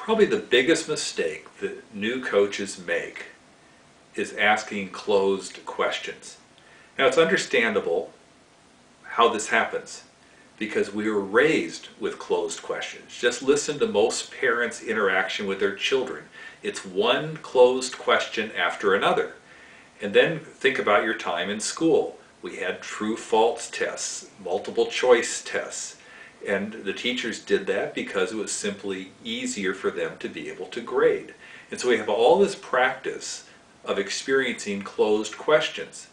Probably the biggest mistake that new coaches make is asking closed questions. Now, it's understandable how this happens because we were raised with closed questions. Just listen to most parents' interaction with their children. It's one closed question after another. And then think about your time in school. We had true-false tests, multiple choice tests. And the teachers did that because it was simply easier for them to be able to grade. And so we have all this practice of experiencing closed questions.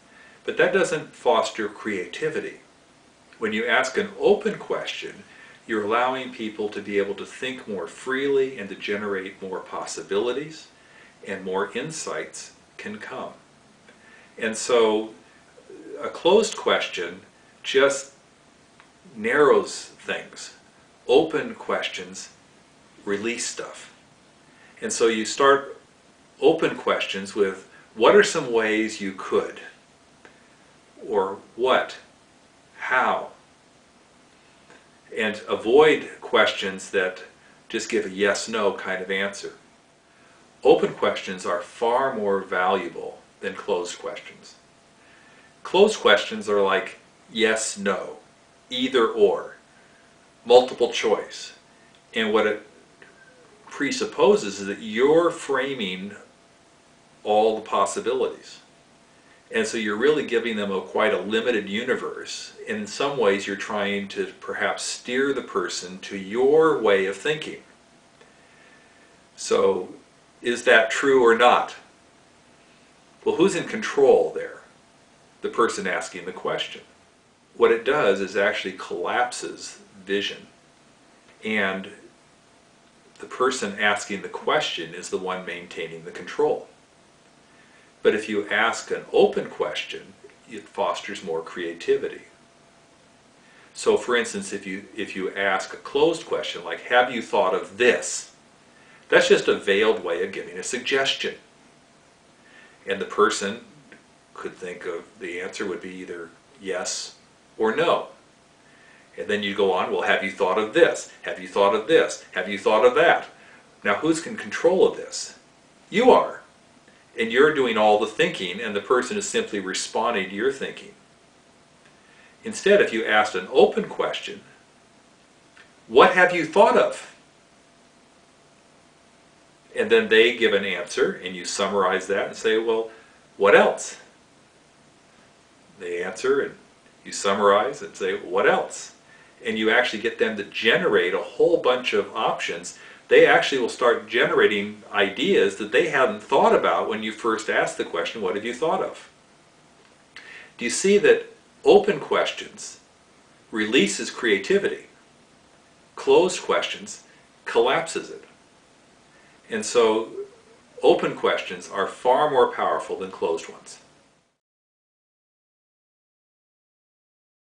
But that doesn't foster creativity. When you ask an open question, you're allowing people to be able to think more freely and to generate more possibilities, and more insights can come. And so a closed question just narrows things. Open questions release stuff. And so you start open questions with, what are some ways you could? Or what? How? And avoid questions that just give a yes-no kind of answer. Open questions are far more valuable than closed questions. Closed questions are like yes, no, either or, multiple choice. And what it presupposes is that you're framing all the possibilities. And so you're really giving them quite a limited universe. And in some ways you're trying to perhaps steer the person to your way of thinking. So is that true or not? Well, who's in control there? The person asking the question. What it does is actually collapses vision. And the person asking the question is the one maintaining the control. But if you ask an open question, it fosters more creativity. So for instance, if you ask a closed question like, have you thought of this? That's just a veiled way of giving a suggestion. And the person could think of the answer would be either yes or no. And then you go on, well, have you thought of this? Have you thought of this? Have you thought of that? Now who's in control of this? You are. And you're doing all the thinking, and the person is simply responding to your thinking. Instead, if you asked an open question, what have you thought of? And then they give an answer, and you summarize that and say, well, what else? They answer, and you summarize and say, what else? And you actually get them to generate a whole bunch of options. They actually will start generating ideas that they hadn't thought about when you first asked the question, what have you thought of? Do you see that open questions releases creativity? Closed questions collapses it. And so open questions are far more powerful than closed ones.